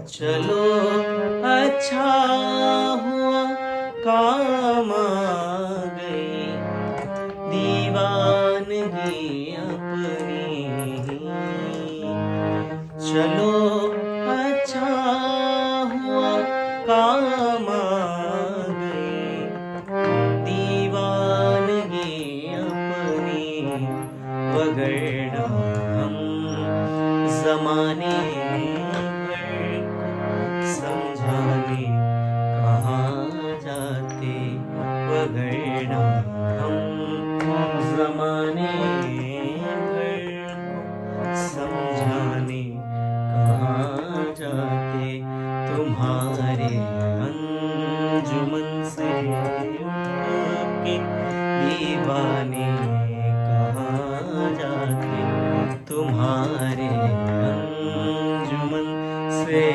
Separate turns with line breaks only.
चलो अच्छा हुआ काम आ गई दीवानगी अपनी। चलो अच्छा हुआ काम आ गई दीवानगी अपनी, वगरना हम जमाने भर को समझाने कहाँ जाते, वगरना हम जमाने भर को समझाने कहाँ जाते। तुम्हारे अंजुमन से उठ के दीवाने कहाँ जाते, तुम्हारे अंजुमन से